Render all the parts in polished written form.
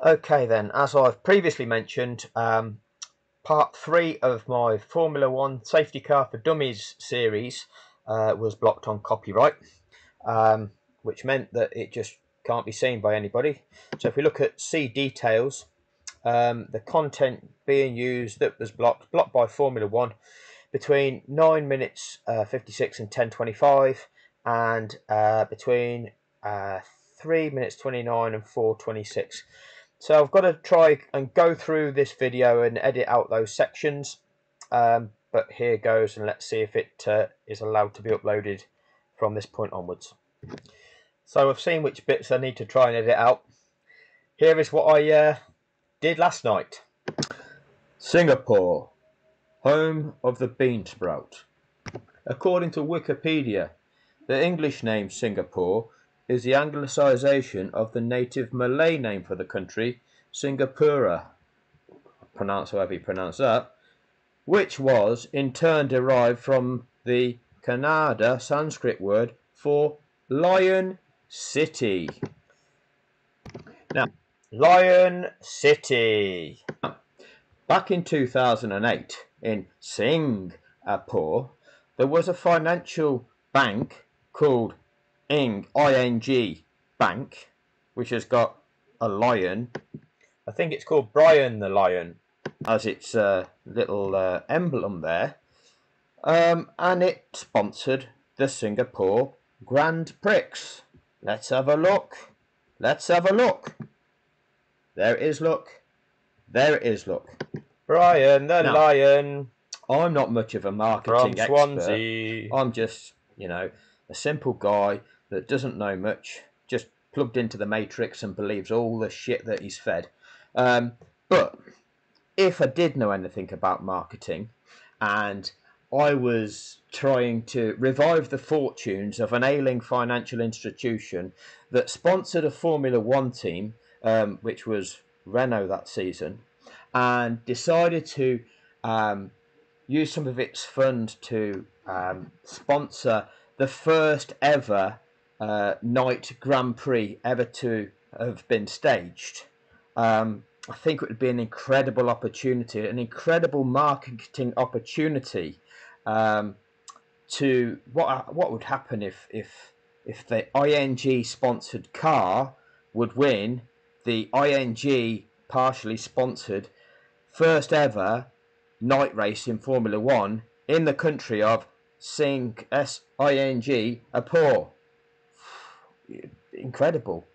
Okay then, as I've previously mentioned, part 3 of my Formula 1 Safety Car for Dummies series was blocked on copyright, which meant that it just can't be seen by anybody. So if we look at see details, the content being used that was blocked by Formula 1 between 9 minutes 56 and 10:25, and between 3 minutes 29 and 4:26. So I've got to try and go through this video and edit out those sections, but here goes, and let's see if it is allowed to be uploaded from this point onwards. So I've seen which bits I need to try and edit out. Here is what I did last night. Singapore, home of the bean sprout. According to Wikipedia, the English name Singapore is the anglicisation of the native Malay name for the country, Singapura, pronounce however you pronounce that, which was in turn derived from the Kannada Sanskrit word for lion city. Now, Lion City. Back in 2008 in Singapore, there was a financial bank called ING Bank, which has got a lion. I think it's called Brian the Lion as its little emblem there. And it sponsored the Singapore Grand Prix. Let's have a look. Let's have a look. There it is, look. There it is, look. Brian the Lion. I'm not much of a marketing expert. Swansea. I'm just, a simple guy that doesn't know much, just plugged into the matrix and believes all the shit that he's fed. But if I did know anything about marketing, and I was trying to revive the fortunes of an ailing financial institution that sponsored a Formula 1 team, which was Renault that season, and decided to use some of its funds to sponsor the first ever night Grand Prix ever to have been staged. I think it would be an incredible opportunity, an incredible marketing opportunity. To what would happen if the ING sponsored car would win the ING partially sponsored first ever night race in Formula 1 in the country of Singapore. Incredible.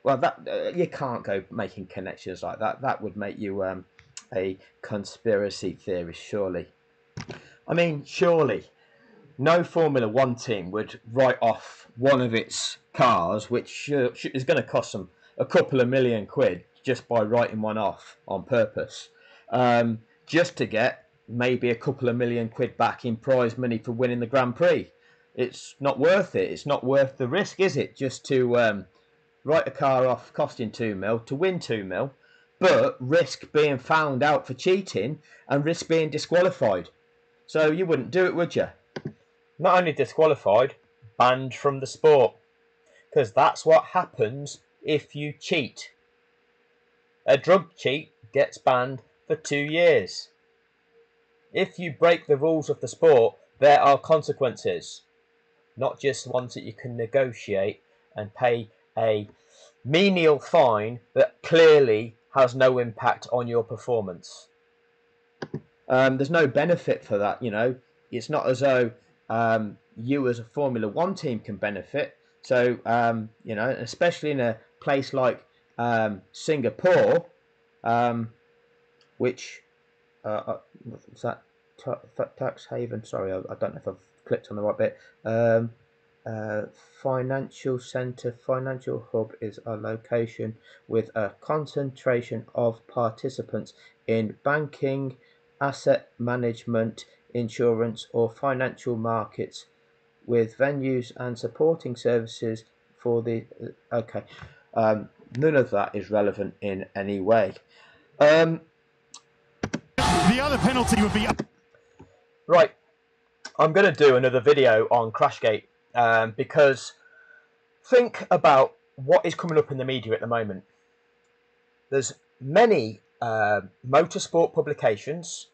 Well, that you can't go making connections like that. That would make you a conspiracy theorist, surely. I mean, surely no Formula 1 team would write off one of its cars, which is going to cost them a couple of £1,000,000 just by writing one off on purpose, just to get maybe a couple of £1,000,000 back in prize money for winning the Grand Prix. It's not worth it. It's not worth the risk, is it? Just to write a car off costing 2 mil to win 2 mil, but risk being found out for cheating and risk being disqualified. So you wouldn't do it, would you? Not only disqualified, banned from the sport. Because that's what happens if you cheat. A drug cheat gets banned for 2 years. If you break the rules of the sport, there are consequences. Not just ones that you can negotiate and pay a menial fine that clearly has no impact on your performance. There's no benefit for that, It's not as though you as a Formula 1 team can benefit. So, especially in a place like Singapore, which is that tax haven? Sorry, I don't know if I've clicked on the right bit. Financial centre, financial hub is a location with a concentration of participants in banking, asset management, insurance or financial markets, with venues and supporting services for the none of that is relevant in any way. The other penalty would be right. I'm going to do another video on Crashgate because think about what is coming up in the media at the moment. There's many motorsport publications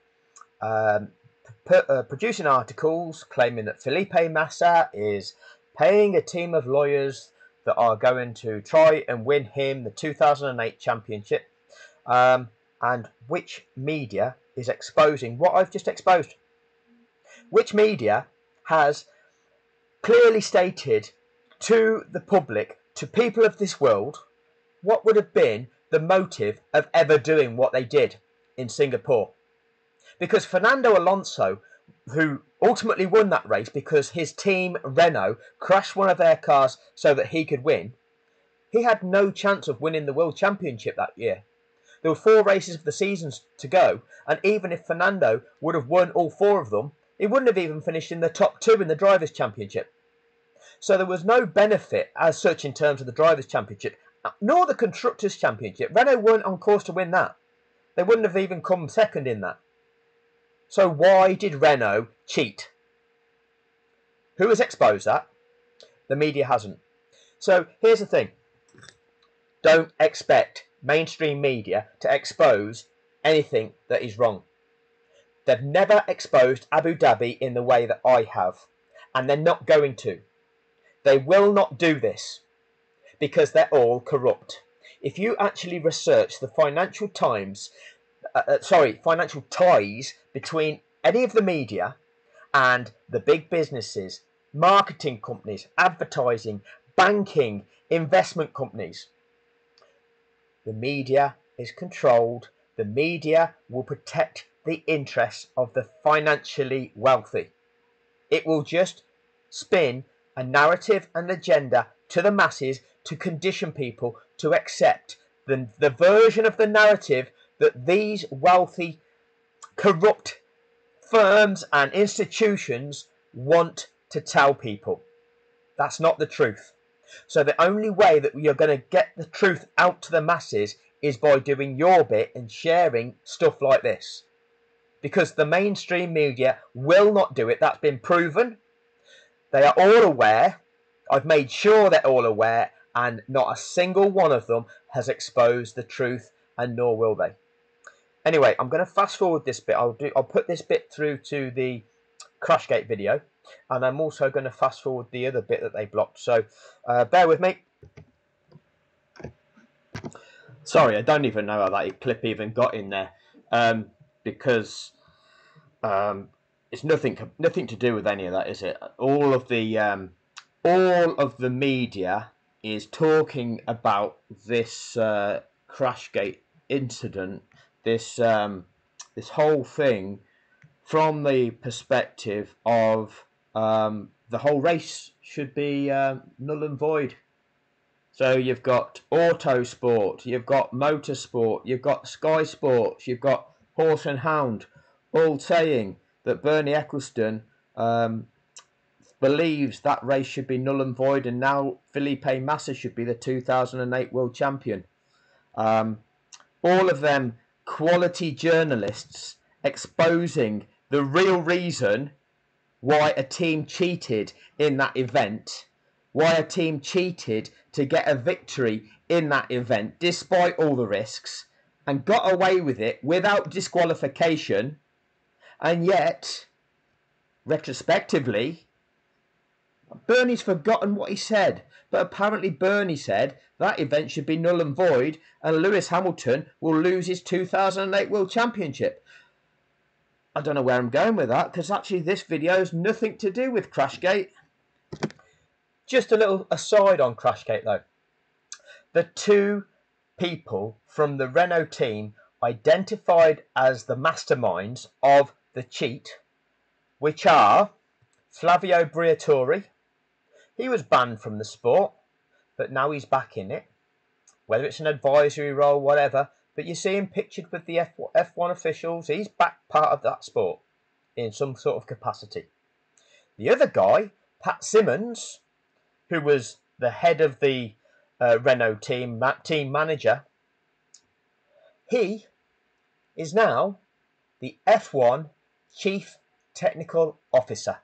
producing articles claiming that Felipe Massa is paying a team of lawyers that are going to try and win him the 2008 championship, and which media is exposing what I've just exposed. Which media has clearly stated to the public, to people of this world, what would have been the motive of ever doing what they did in Singapore. Because Fernando Alonso, who ultimately won that race because his team Renault crashed one of their cars so that he could win, he had no chance of winning the World Championship that year. There were 4 races of the seasons to go, and even if Fernando would have won all 4 of them, he wouldn't have even finished in the top 2 in the Drivers' Championship. So there was no benefit as such in terms of the Drivers' Championship, nor the Constructors' Championship. Renault weren't on course to win that. They wouldn't have even come second in that. So why did Renault cheat? Who has exposed that? The media hasn't. So here's the thing. Don't expect mainstream media to expose anything that is wrong. They've never exposed Abu Dhabi in the way that I have, and they're not going to. They will not do this because they're all corrupt. If you actually research the financial ties between any of the media and the big businesses, marketing companies, advertising, banking, investment companies, the media is controlled. The media will protect the interests of the financially wealthy. It will just spin a narrative and agenda to the masses to condition people to accept the version of the narrative that these wealthy, corrupt firms and institutions want to tell people. That's not the truth. So the only way that you're going to get the truth out to the masses is by doing your bit and sharing stuff like this. Because the mainstream media will not do it. That's been proven. They are all aware. I've made sure they're all aware, and not a single one of them has exposed the truth, and nor will they. Anyway, I'm going to fast forward this bit. I'll put this bit through to the Crashgate video, and I'm also going to fast forward the other bit that they blocked. So bear with me. Sorry, I don't even know how that clip even got in there, because it's nothing to do with any of that, is it? All of the media is talking about this Crashgate incident, this whole thing, from the perspective of the whole race should be null and void. So you've got Autosport, you've got Motorsport, you've got Sky Sports, you've got Horse and Hound, all saying that Bernie Ecclestone believes that race should be null and void, and now Felipe Massa should be the 2008 world champion. All of them quality journalists exposing the real reason why a team cheated in that event, why a team cheated to get a victory in that event despite all the risks, and got away with it without disqualification. And yet, retrospectively, Bernie's forgotten what he said, but apparently Bernie said that event should be null and void and Lewis Hamilton will lose his 2008 World Championship. I don't know where I'm going with that, because actually this video has nothing to do with Crashgate. Just a little aside on Crashgate though. The 2 people from the Renault team identified as the masterminds of the cheat, which are Flavio Briatore. He was banned from the sport, but now he's back in it, whether it's an advisory role, whatever. But you see him pictured with the F1 officials. He's back part of that sport in some sort of capacity. The other guy, Pat Simmons, who was the head of the Renault team manager, he is now the F1 Chief Technical Officer.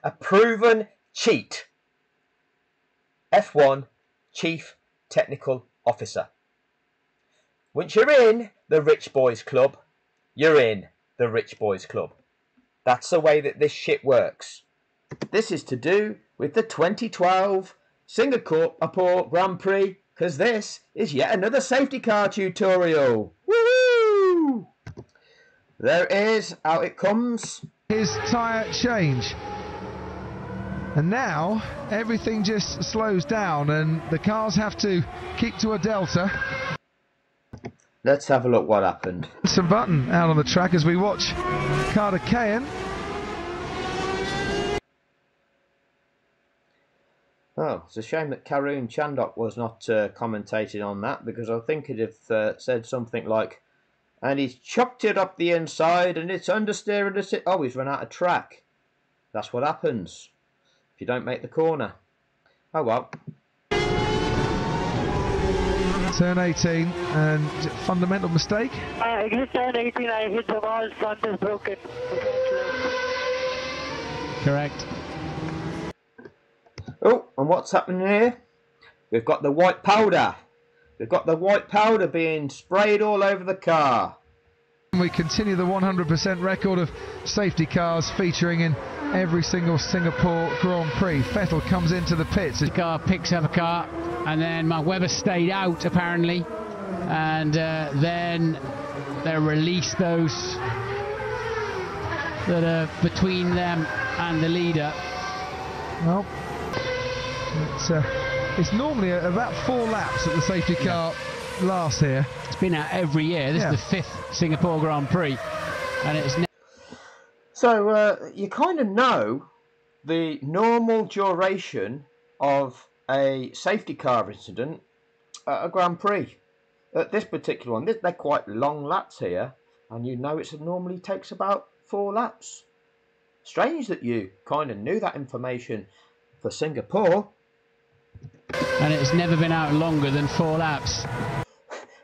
A proven cheat. F1 Chief Technical Officer. Once you're in the Rich Boys Club, you're in the Rich Boys Club. That's the way that this shit works. This is to do with the 2012 Singapore Grand Prix, because this is yet another safety car tutorial. Woohoo! There it is, out it comes. His tyre change. And now everything just slows down and the cars have to keep to a delta. Let's have a look what happened. Some button out on the track as we watch Carter Cahan. Oh, it's a shame that Karun Chandok was not commentating on that, because I think it'd have said something like, and he's chucked it up the inside and it's understeer and it's... Oh, he's run out of track. That's what happens if you don't make the corner. Oh well. Turn 18 and fundamental mistake. Exit turn 18, I hit the wall, front is broken. Correct. Oh, and what's happening here? We've got the white powder. We've got the white powder being sprayed all over the car. We continue the 100% record of safety cars featuring in every single Singapore Grand Prix. Vettel comes into the pits. The car picks up a car, and then Mark Webber stayed out apparently, and then they release those that are between them and the leader. Well, it's normally about 4 laps that the safety car lasts here. It's been out every year. This is the 5th Singapore Grand Prix, and it's so you kind of know the normal duration of a safety car incident at a Grand Prix. At this particular one, they're quite long laps here, and you know it normally takes about 4 laps. Strange that you kind of knew that information for Singapore. And it's never been out longer than 4 laps.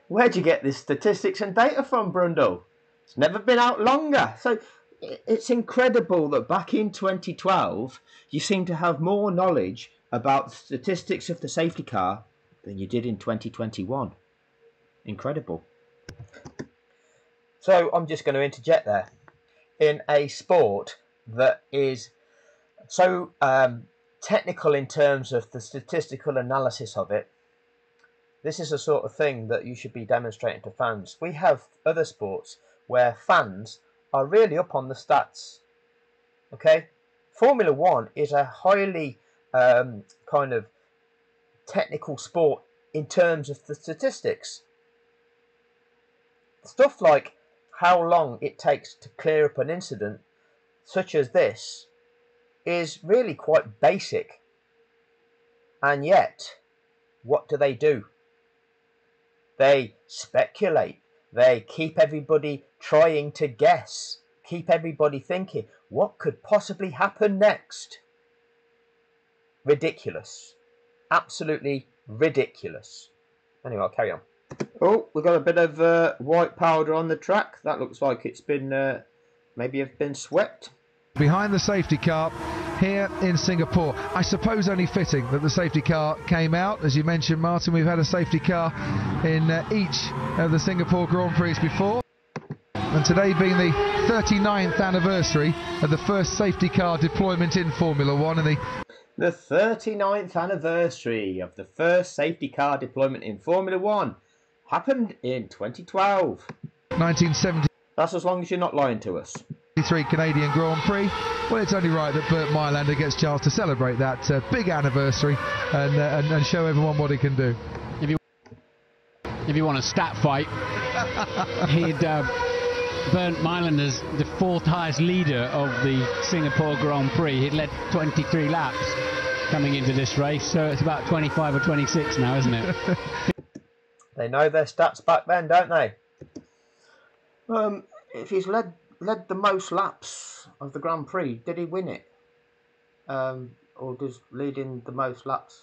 Where'd you get this statistics and data from, Brundle? It's never been out longer. So it's incredible that back in 2012, you seem to have more knowledge about the statistics of the safety car than you did in 2021. Incredible. So I'm just going to interject there. In a sport that is so technical in terms of the statistical analysis of it, this is the sort of thing that you should be demonstrating to fans. We have other sports where fans are really up on the stats. Okay? Formula One is a highly kind of technical sport in terms of the statistics. Stuff like how long it takes to clear up an incident, such as this, is really quite basic. And yet, what do? They speculate. They keep everybody trying to guess. Keep everybody thinking, what could possibly happen next? Ridiculous. Absolutely ridiculous. Anyway, I'll carry on. Oh, we've got a bit of white powder on the track. That looks like it's been, maybe have been swept. Behind the safety car here in Singapore. I suppose only fitting that the safety car came out. As you mentioned, Martin, we've had a safety car in each of the Singapore Grand Prix before. And today being the 39th anniversary of the first safety car deployment in Formula One. And the 39th anniversary of the first safety car deployment in Formula One happened in 2012. 1970. That's as long as you're not lying to us. 3 Canadian Grand Prix. Well, it's only right that Burt Mylander gets a chance to celebrate that big anniversary and show everyone what he can do. If you want a stat fight, he'd Bernd Mylander's the 4th highest leader of the Singapore Grand Prix. He'd led 23 laps coming into this race, so it's about 25 or 26 now, isn't it? They know their stats back then, don't they? If he's led the most laps of the Grand Prix, did he win it? Or does leading the most laps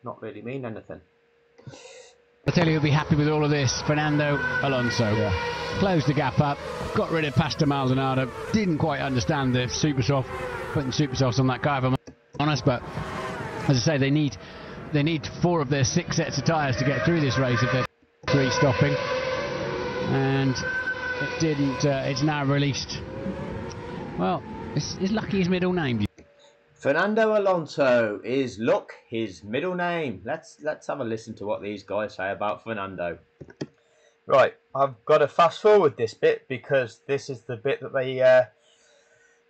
not really mean anything? I tell you, he'll be happy with all of this. Fernando Alonso closed the gap up, got rid of Pastor Maldonado, didn't quite understand the Supersoft, putting Supersofts on that car, if I'm honest, but as I say, they need 4 of their 6 sets of tyres to get through this race if they're 3 stopping. and it didn't. It's now released. Well, it's lucky his middle name. Fernando Alonso is his middle name. Let's have a listen to what these guys say about Fernando. Right, I've got to fast forward this bit because this is the bit that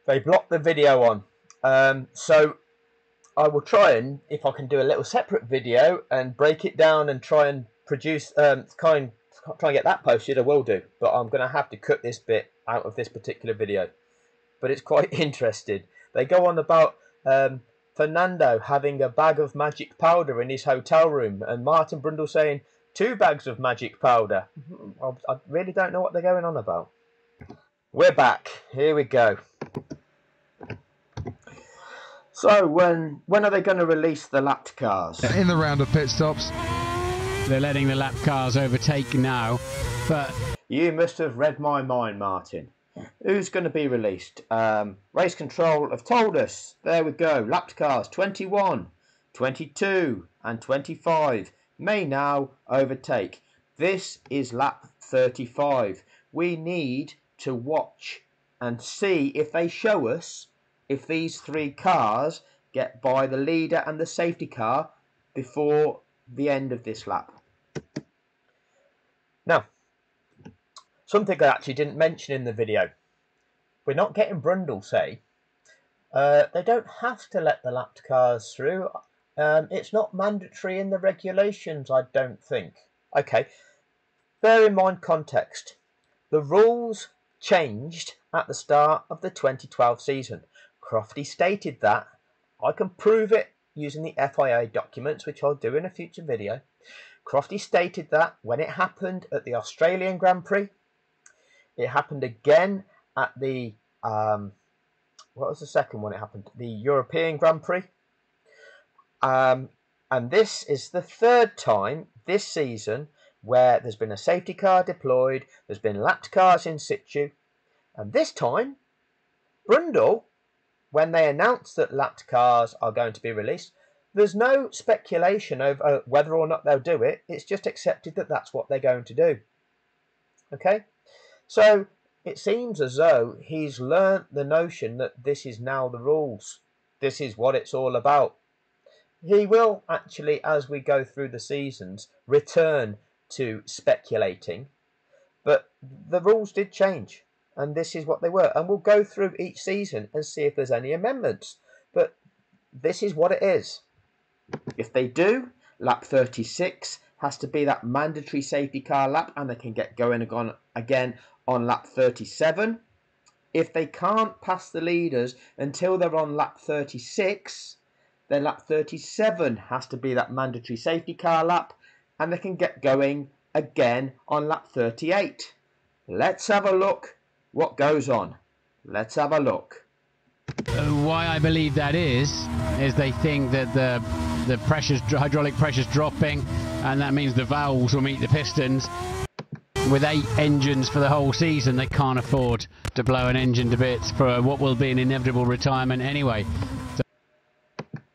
they blocked the video on. So I will try and, if I can do a little separate video and break it down and try and produce, try and get that posted, I will do. But I'm going to have to cut this bit out of this particular video. But it's quite interesting. They go on about Fernando having a bag of magic powder in his hotel room, and Martin Brundle saying 2 bags of magic powder. I really don't know what they're going on about. We're back. Here we go. So when are they going to release the lapped cars? In the round of pit stops. They're letting the lap cars overtake now, but you must have read my mind, Martin. Who's going to be released? Race Control have told us. There we go. Lapped cars 21, 22 and 25 may now overtake. This is lap 35. We need to watch and see if they show us if these 3 cars get by the leader and the safety car before the end of this lap. Now, something I actually didn't mention in the video. We're not getting Brundle say they don't have to let the lapped cars through. It's not mandatory in the regulations, I don't think. Okay, bear in mind context. The rules changed at the start of the 2012 season. Crofty stated that. I can prove it using the FIA documents, which I'll do in a future video. Crofty stated that when it happened at the Australian Grand Prix, it happened again at the, what was the second one it happened? The European Grand Prix. And this is the 3rd time this season where there's been a safety car deployed, there's been lapped cars in situ, and this time, Brundle, when they announced that lapped cars are going to be released, there's no speculation over whether or not they'll do it. It's just accepted that that's what they're going to do. Okay? So it seems as though he's learnt the notion that this is now the rules. This is what it's all about. He will actually, as we go through the seasons, return to speculating. But the rules did change. And this is what they were. And we'll go through each season and see if there's any amendments. But this is what it is. If they do, lap 36 has to be that mandatory safety car lap, and they can get going again on lap 37. If they can't pass the leaders until they're on lap 36, then lap 37 has to be that mandatory safety car lap, and they can get going again on lap 38. Let's have a look what goes on. Let's have a look. Why I believe that is they think that the hydraulic pressure's dropping, and that means the valves will meet the pistons. With 8 engines for the whole season, they can't afford to blow an engine to bits for what will be an inevitable retirement anyway.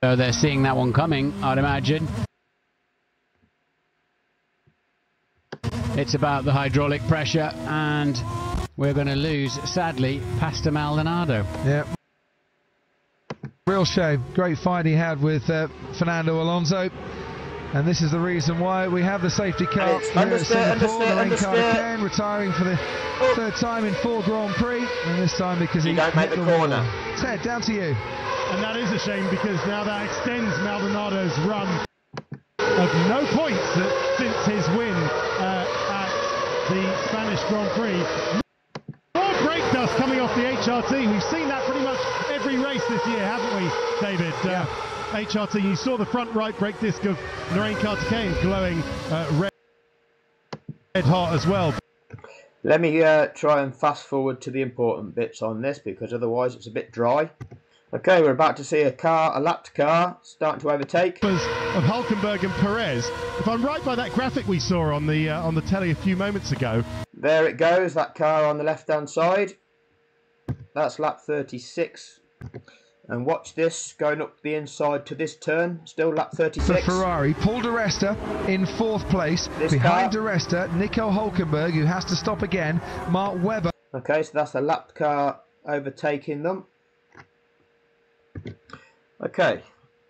So they're seeing that one coming, I'd imagine. It's about the hydraulic pressure, and we're going to lose, sadly, Pastor Maldonado. Yeah. Real shame. Great fight he had with Fernando Alonso. And this is the reason why we have the safety car. Again, retiring for the 3rd time in 4 Grand Prix. And this time because he don't make the corner. Ted, down to you. And that is a shame, because now that extends Maldonado's run of no points since his win at the Spanish Grand Prix. More brake dust coming off the HRT. We've seen that pretty much every race this year, haven't we, David? Yeah. HRT, you saw the front right brake disc of Narain Karthikeyan glowing red hot as well. Let me try and fast forward to the important bits on this, because otherwise it's a bit dry. Okay, we're about to see a lapped car starting to overtake. Of Hulkenberg and Perez. If I'm right by that graphic we saw on the telly a few moments ago. There it goes, that car on the left-hand side. That's lap 36. And watch this, going up the inside to this turn, still lap 36. For Ferrari, Paul di Resta in 4th place. This Behind car. di Resta, Nico Hülkenberg, who has to stop again, Mark Webber. Okay, so that's the lapped car overtaking them. Okay,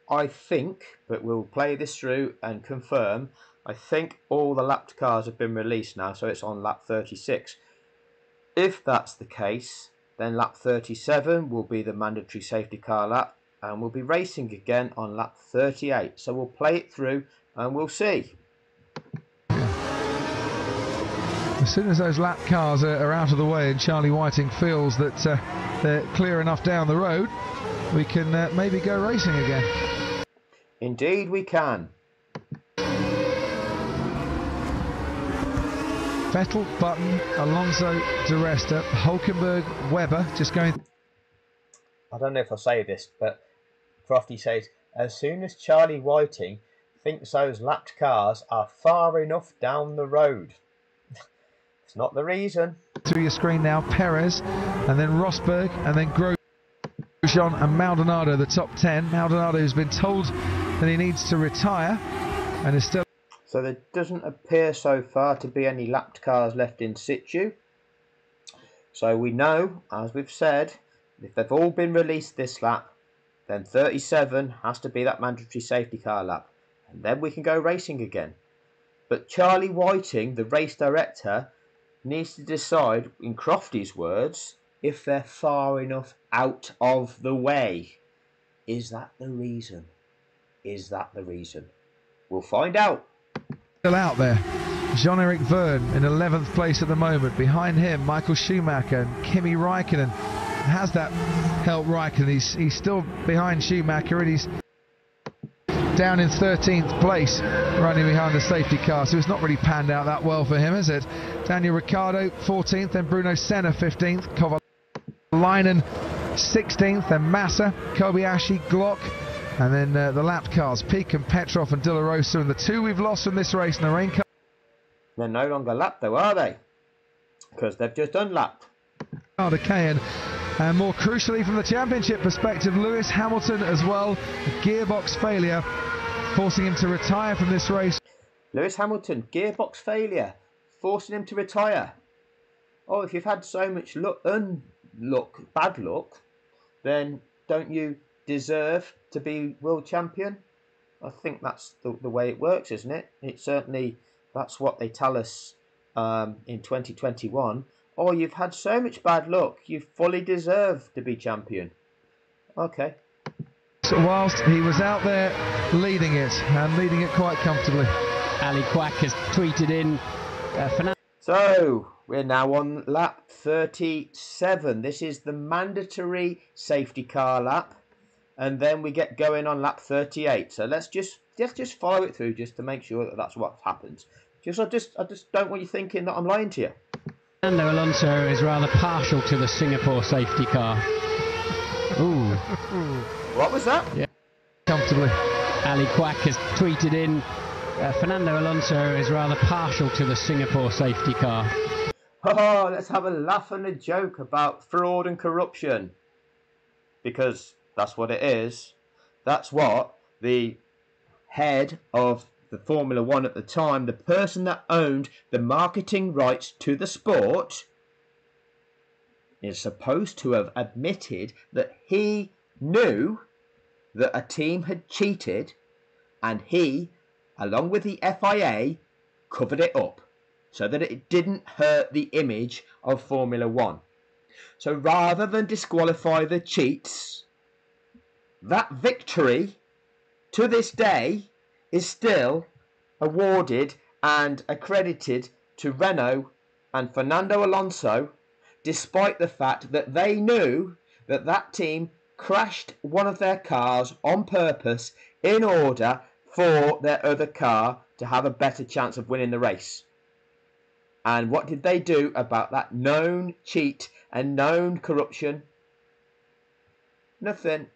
I think, but we'll play this through and confirm, I think all the lapped cars have been released now, so it's on lap 36. If that's the case, then lap 37 will be the mandatory safety car lap, and we'll be racing again on lap 38. So we'll play it through and we'll see. As soon as those lap cars are out of the way and Charlie Whiting feels that they're clear enough down the road, we can maybe go racing again. Indeed we can. Vettel, Button, Alonso, di Resta, Hülkenberg, Webber just going. I don't know if I'll say this, but Crofty says, as soon as Charlie Whiting thinks those lapped cars are far enough down the road. It's not the reason. Through your screen now, Perez, and then Rosberg, and then Grosjean and Maldonado, the top 10. Maldonado has been told that he needs to retire and is still. So there doesn't appear so far to be any lapped cars left in situ. So we know, as we've said, if they've all been released this lap, then 37 has to be that mandatory safety car lap. And then we can go racing again. But Charlie Whiting, the race director, needs to decide, in Crofty's words, if they're far enough out of the way. Is that the reason? Is that the reason? We'll find out. Still out there. Jean-Eric Verne in 11th place at the moment. Behind him, Michael Schumacher and Kimi Räikkönen. Has that helped Räikkönen? He's still behind Schumacher and he's down in 13th place, running behind the safety car. So it's not really panned out that well for him, is it? Daniel Ricciardo 14th, then Bruno Senna 15th, Kovalainen 16th, then Massa, Kobayashi, Glock. And then the lapped cars, Peak and Petrov and De La Rosa, and the two we've lost from this race, Narain. They're no longer lapped though, are they? Because they've just unlapped. And more crucially from the championship perspective, Lewis Hamilton as well, gearbox failure, forcing him to retire from this race. Lewis Hamilton, gearbox failure, forcing him to retire. Oh, if you've had so much bad luck, then don't you deserve to be world champion? I think that's the way it works, isn't it? It's certainly, that's what they tell us in 2021. Oh, you've had so much bad luck, you fully deserve to be champion. Okay. So whilst he was out there leading it, and leading it quite comfortably. Ali Quack has tweeted in Fernando. So we're now on lap 37. This is the mandatory safety car lap. And then we get going on lap 38. So let's just follow it through just to make sure that that's what happens. I just don't want you thinking that I'm lying to you. Fernando Alonso is rather partial to the Singapore safety car. Ooh. What was that? Yeah. Comfortably. Ali Quack has tweeted in Fernando Alonso is rather partial to the Singapore safety car. Oh, let's have a laugh and a joke about fraud and corruption. Because that's what it is. That's what the head of the Formula One at the time, the person that owned the marketing rights to the sport, is supposed to have admitted that he knew that a team had cheated and he, along with the FIA, covered it up so that it didn't hurt the image of Formula One. So rather than disqualify the cheats, that victory to this day is still awarded and accredited to Renault and Fernando Alonso, despite the fact that they knew that that team crashed one of their cars on purpose in order for their other car to have a better chance of winning the race. And what did they do about that known cheat and known corruption? Nothing.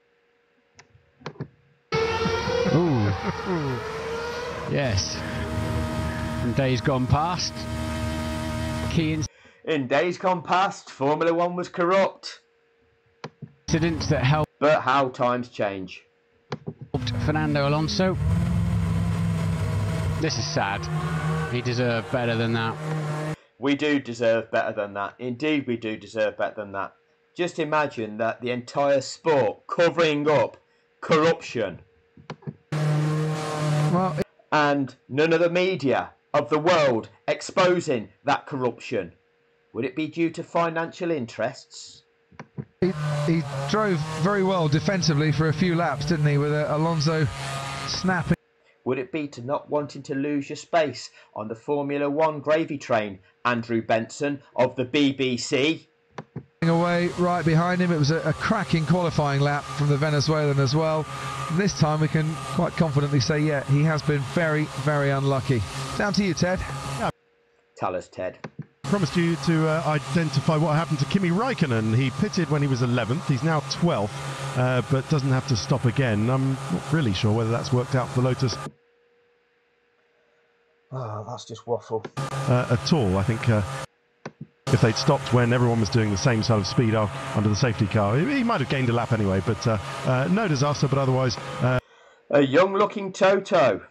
Ooh. Yes. In days gone past, In days gone past, Formula One was corrupt. incidents that helped. But how times change. Fernando Alonso. This is sad. He deserved better than that. We do deserve better than that. Indeed, we do deserve better than that. Just imagine that the entire sport covering up corruption. Well, and none of the media of the world exposing that corruption. Would it be due to financial interests? he drove very well defensively for a few laps, didn't he, with Alonso snapping. Would it be to not wanting to lose your space on the Formula One gravy train, Andrew Benson of the BBC? Away right behind him. It was a cracking qualifying lap from the Venezuelan as well. And this time we can quite confidently say, yeah, he has been very, very unlucky. Down to you, Ted. Yeah. Tell us, Ted. Promised you to identify what happened to Kimi Raikkonen. He pitted when he was 11th. He's now 12th, but doesn't have to stop again. I'm not really sure whether that's worked out for Lotus. Oh, that's just waffle. At all. I think if they'd stopped when everyone was doing the same sort of speed under the safety car, he might have gained a lap anyway, but no disaster, but otherwise... a young-looking Toto.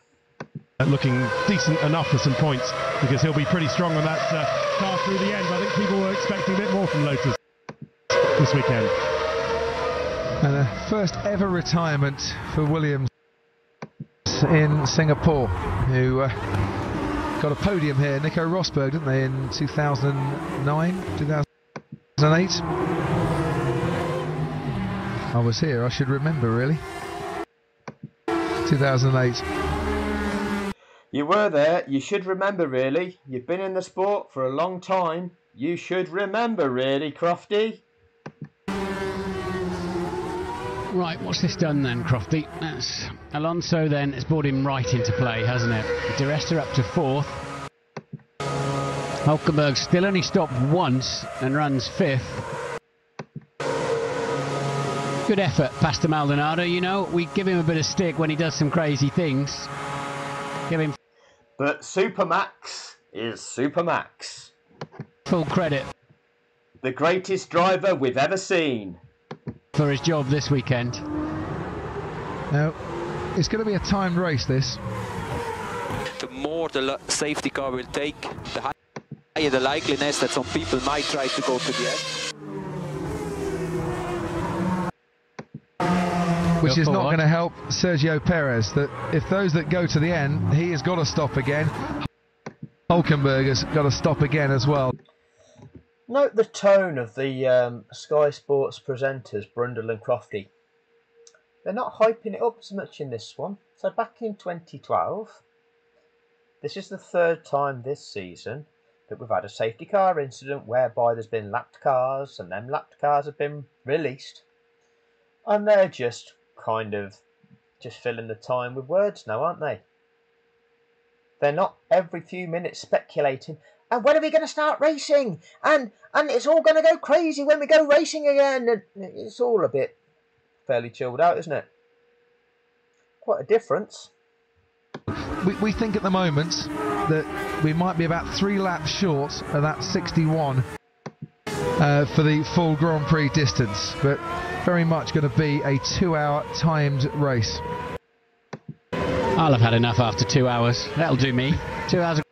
Looking decent enough for some points, because he'll be pretty strong on that car through the end. I think people were expecting a bit more from Lotus this weekend. And a first ever retirement for Williams in Singapore, who got a podium here. Nico Rosberg, didn't they, in 2009, 2008? I was here, I should remember, really. 2008. You were there, you should remember, really. You've been in the sport for a long time. You should remember, really, Crofty. Right, what's this done then, Crofty? That's Alonso then. It's brought him right into play, hasn't it? Di Resta up to 4th. Hulkenberg still only stopped once and runs 5th. Good effort, Pastor Maldonado. You know, we give him a bit of stick when he does some crazy things. Give him... But Supermax is Supermax. Full credit. The greatest driver we've ever seen. For his job this weekend. Now, it's going to be a timed race, this. The more the safety car will take, the higher the likeliness that some people might try to go to the end. Which is not going to help Sergio Perez. That if those that go to the end, he has got to stop again. Hulkenberg has got to stop again as well. Note the tone of the Sky Sports presenters, Brundle and Crofty. They're not hyping it up as much in this one. So back in 2012, this is the 3rd time this season that we've had a safety car incident whereby there's been lapped cars and them lapped cars have been released. And they're just kind of just filling the time with words now, aren't they? They're not every few minutes speculating, and when are we going to start racing? And it's all going to go crazy when we go racing again. And it's all a bit fairly chilled out, isn't it? Quite a difference. We think at the moment that we might be about 3 laps short of that 61 for the full Grand Prix distance, but very much going to be a 2-hour timed race. I'll have had enough after 2 hours. That'll do me. 2 hours of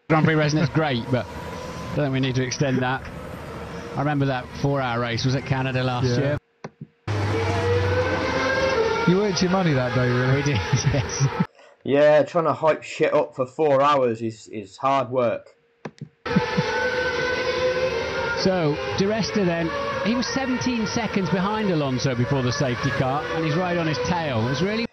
Grand Prix racing is great, but I don't think we need to extend that. I remember that 4-hour race was at Canada last year. You earned your money that day, really. We did, yes. Yeah, trying to hype shit up for 4 hours is hard work. So, Di Resta then, he was 17 seconds behind Alonso before the safety car, and he's right on his tail. It's really...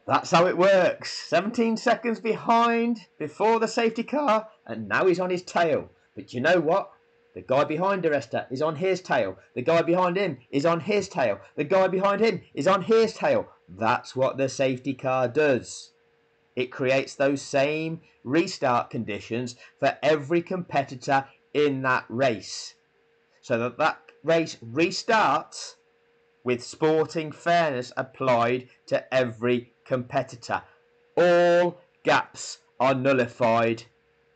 That's how it works. 17 seconds behind before the safety car, and now he's on his tail. But you know what? The guy behind Di Resta is on his tail. The guy behind him is on his tail. The guy behind him is on his tail. That's what the safety car does. It creates those same restart conditions for every competitor in that race. So that race restarts with sporting fairness applied to every competitor. All gaps are nullified.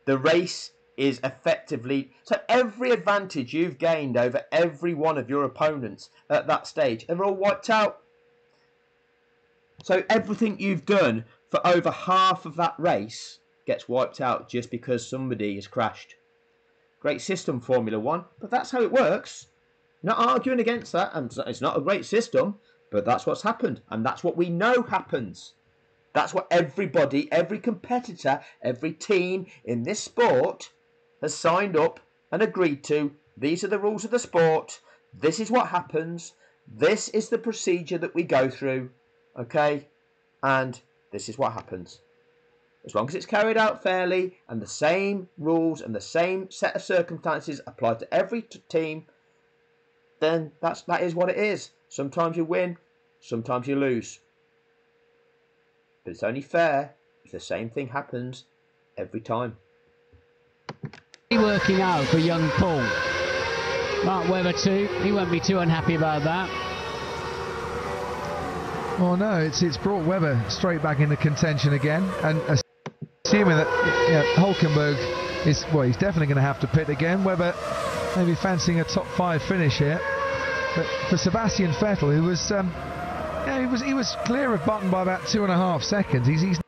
The race is effectively... So every advantage you've gained over every one of your opponents at that stage are all wiped out. So everything you've done for over half of that race gets wiped out just because somebody has crashed. Great system, Formula One, but that's how it works. Not arguing against that, and it's not a great system, but that's what's happened, and that's what we know happens. That's what everybody, every competitor, every team in this sport has signed up and agreed to. These are the rules of the sport. This is what happens. This is the procedure that we go through. Okay? And this is what happens. As long as it's carried out fairly and the same rules and the same set of circumstances apply to every team, then that is what it is. Sometimes you win, sometimes you lose. But it's only fair if the same thing happens every time. Working out for young Paul. Mark Webber too. He won't be too unhappy about that. Well, no, it's brought Webber straight back into contention again, and assuming that Hulkenberg is, well, he's definitely going to have to pit again. Webber maybe fancying a top 5 finish here, but for Sebastian Vettel, who was he was clear of Button by about 2.5 seconds. He's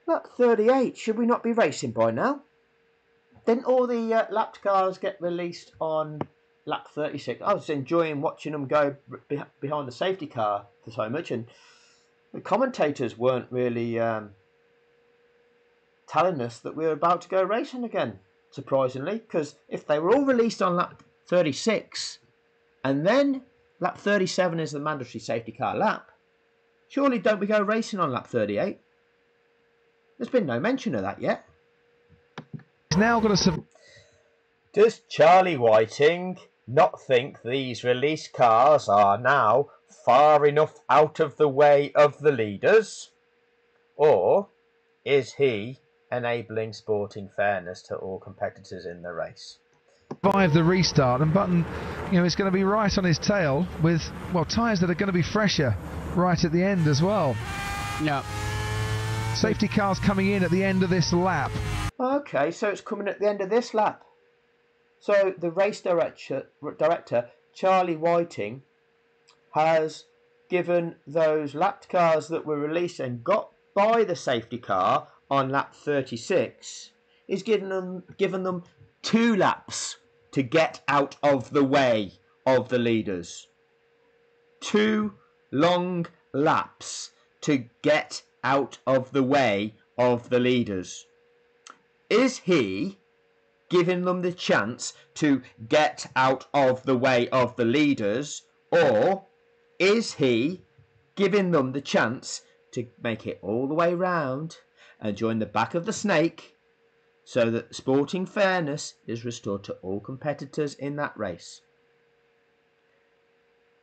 Lap 38. Should we not be racing by now? Didn't all the lapped cars get released on lap 36? I was enjoying watching them go behind the safety car for so much, and the commentators weren't really telling us that we were about to go racing again, surprisingly, because if they were all released on lap 36 and then lap 37 is the mandatory safety car lap, surely don't we go racing on lap 38? There's been no mention of that yet. now got to... Does Charlie Whiting not think these release cars are now far enough out of the way of the leaders? Or is he enabling sporting fairness to all competitors in the race? Survive the restart, and Button, is going to be right on his tail with, well, tyres that are going to be fresher right at the end as well. Yeah. Safety cars coming in at the end of this lap. Okay, so it's coming at the end of this lap. So the race director Charlie Whiting, has given those lapped cars that were released and got by the safety car on lap 36, is given them 2 laps to get out of the way of the leaders. 2 long laps to get out of the way of the leaders. Is he giving them the chance to get out of the way of the leaders, or is he giving them the chance to make it all the way round and join the back of the snake so that sporting fairness is restored to all competitors in that race?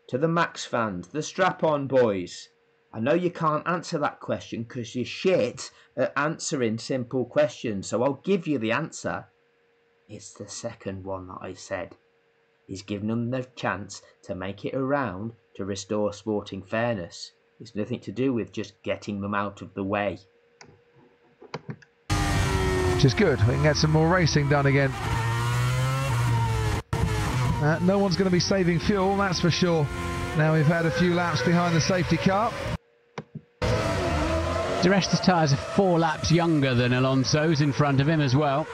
To the Max fans, the strap-on boys, I know you can't answer that question because you're shit at answering simple questions, so I'll give you the answer. It's the second one that I said. He's giving them the chance to make it around to restore sporting fairness. It's nothing to do with just getting them out of the way. Which is good. We can get some more racing done again. No one's going to be saving fuel, that's for sure. Now we've had a few laps behind the safety car. The rest of the tyres are 4 laps younger than Alonso's in front of him as well.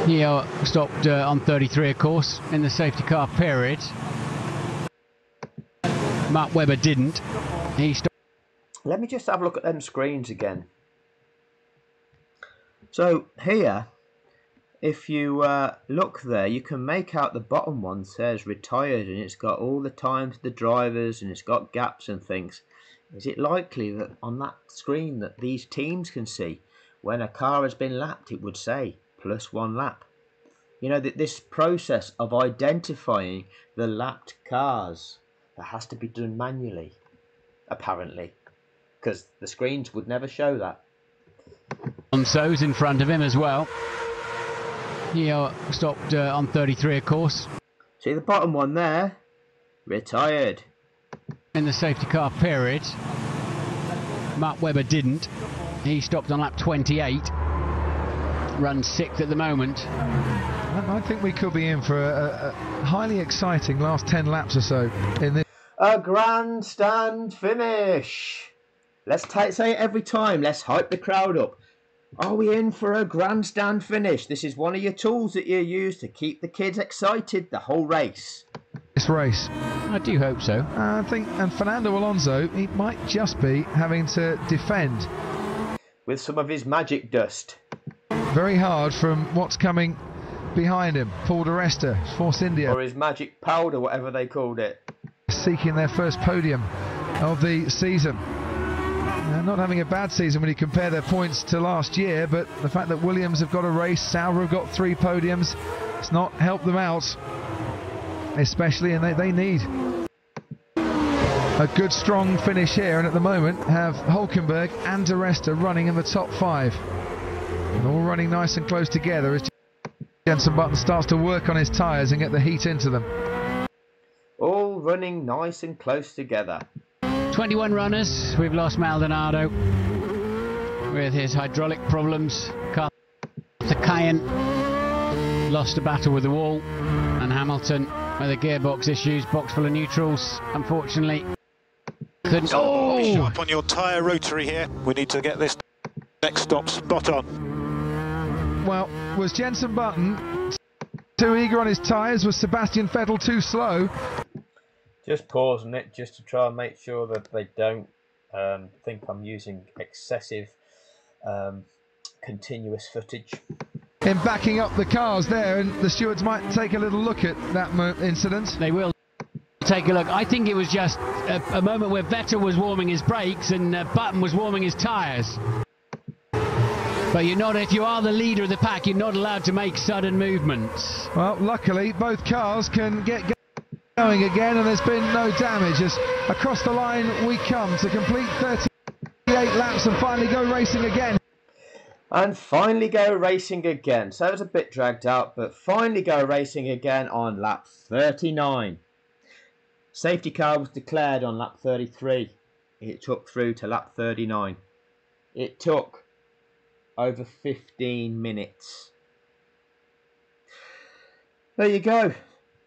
He stopped on 33, of course, in the safety car period. Mark Webber didn't. He stopped. Let me just have a look at them screens again. So here, if you look there, you can make out the bottom one says retired, and it's got all the times of the drivers and it's got gaps and things. Is it likely that on that screen that these teams can see, when a car has been lapped, it would say +1 lap? You know, that this process of identifying the lapped cars, that has to be done manually, apparently, because the screens would never show that. Alonso's in front of him as well. He stopped on 33, of course. See the bottom one there? Retired. In the safety car period. Mark Webber didn't. He stopped on lap 28. Runs 6th at the moment. I think we could be in for a highly exciting last 10 laps or so in this. A grandstand finish. Let's say it every time. Let's hype the crowd up. Are we in for a grandstand finish? This is one of your tools that you use to keep the kids excited the whole race. This race. I do hope so. I think, and Fernando Alonso, he might just be having to defend with some of his magic dust. Very hard from what's coming behind him. Paul di Resta, Force India. Or his magic powder, whatever they called it. Seeking their first podium of the season. Not having a bad season when you compare their points to last year, but the fact that Williams have got a race, Sauber have got 3 podiums, it's not helped them out, especially, and they need a good strong finish here, and at the moment have Hülkenberg and di Resta running in the top 5, and all running nice and close together as Jenson Button starts to work on his tyres and get the heat into them. All running nice and close together. 21 runners. We've lost Maldonado with his hydraulic problems. Cayenne lost a battle with the wall, and Hamilton with the gearbox issues, box full of neutrals, unfortunately. Couldn't. Be sharp on your tyre rotary here. We need to get this next stop spot on. Well, was Jenson Button too eager on his tyres? Was Sebastian Vettel too slow? Just pausing it just to try and make sure that they don't think I'm using excessive continuous footage. In backing up the cars there, and the stewards might take a little look at that incident. They will take a look. I think it was just a moment where Vettel was warming his brakes and Button was warming his tyres. But you're not, if you are the leader of the pack, you're not allowed to make sudden movements. Well, luckily, both cars can get going again, and there's been no damage as across the line we come to complete 38 laps and finally go racing again. And finally go racing again. So it was a bit dragged out, but finally go racing again on lap 39. Safety car was declared on lap 33. It took through to lap 39. It took over 15 minutes. There you go.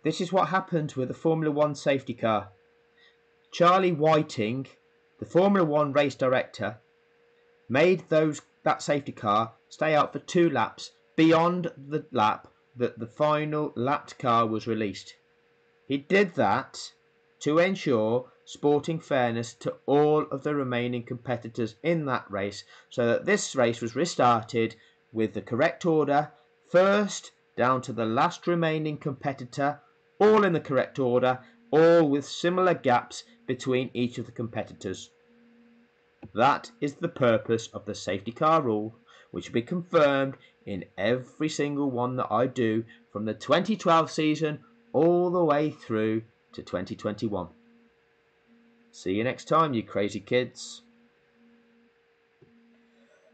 This is what happened with the Formula 1 safety car. Charlie Whiting, the Formula 1 race director, made that safety car stay out for 2 laps beyond the lap that the final lapped car was released. He did that to ensure sporting fairness to all of the remaining competitors in that race, so that this race was restarted with the correct order, first down to the last remaining competitor, all in the correct order, all with similar gaps between each of the competitors. That is the purpose of the safety car rule, which will be confirmed in every single one that I do from the 2012 season all the way through to 2021. See you next time, you crazy kids.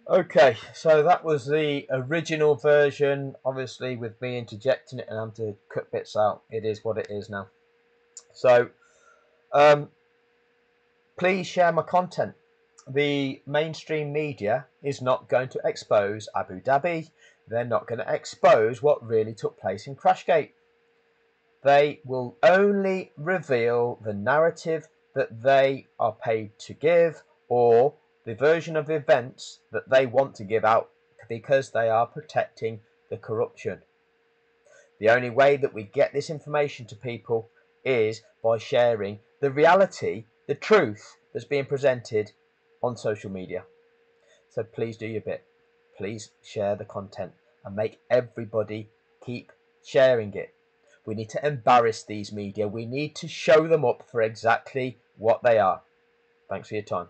Okay, so that was the original version, obviously with me interjecting it and having to cut bits out. It is what it is now. So, please share my content. The mainstream media is not going to expose Abu Dhabi. They're not going to expose what really took place in Crashgate. They will only reveal the narrative that they are paid to give, or the version of events that they want to give out, because they are protecting the corruption. The only way that we get this information to people is by sharing the reality, the truth that's being presented on social media. So please do your bit. Please share the content and make everybody keep sharing it. We need to embarrass these media. We need to show them up for exactly what they are. Thanks for your time.